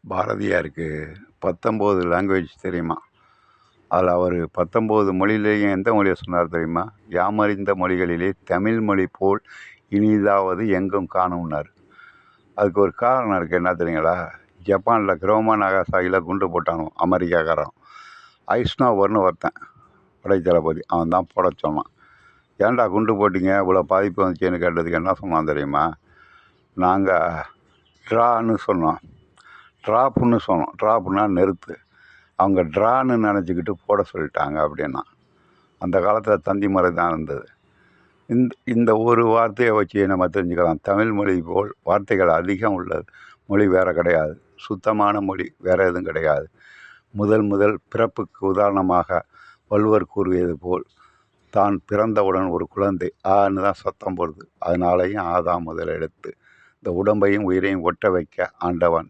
பாரதியாருக்கு 19 language தெரியுமா? அதில் அவர் 19 மொழியிலேயும் எந்த மொழியை சொன்னார் தெரியுமா? யாமறிந்த மொழிகளிலே தமிழ் மொழி போல் இனிதாவது எங்கும் காணும்னார். அதுக்கு ஒரு காரணம் இருக்குது, என்ன தெரியுங்களா? ஜப்பானில் கிரோமா நாகாசாகியில் குண்டு போட்டானோ அமெரிக்காக்காரன், ஐஸ்னோவர்னு ஒருத்தன் படை தளபதி, அவன் தான் போட சொன்னான். ஏன்டா குண்டு போட்டிங்க, இவ்வளோ பாதிப்பு வந்துச்சுன்னு கேட்டதுக்கு என்ன சொன்னான் தெரியுமா? நாங்கள் ட்ரான்னு சொன்னோம், ட்ராப்புன்னு சொன்னோம். ட்ராப்புன்னா நிறுத்து, அவங்க ட்ரான்னு நினச்சிக்கிட்டு போட சொல்லிட்டாங்க அப்படின்னா. அந்த காலத்தில் தந்தி முறை தான் இருந்தது. இந்த ஒரு வார்த்தையை வச்சு நம்ம தெரிஞ்சுக்கலாம், தமிழ் மொழி போல் வார்த்தைகள் அதிகம் உள்ளது மொழி வேறு கிடையாது. சுத்தமான மொழி வேறு எதுவும் கிடையாது. முதல் பிறப்புக்கு உதாரணமாக வள்ளுவர் கூறியது போல், தான் பிறந்தவுடன் ஒரு குழந்தை ஆன்னு தான் சத்தம் போடுது. அதனாலேயும் ஆதான் முதல் எழுத்து. இந்த உடம்பையும் உயிரையும் ஒட்ட வைக்க ஆண்டவன்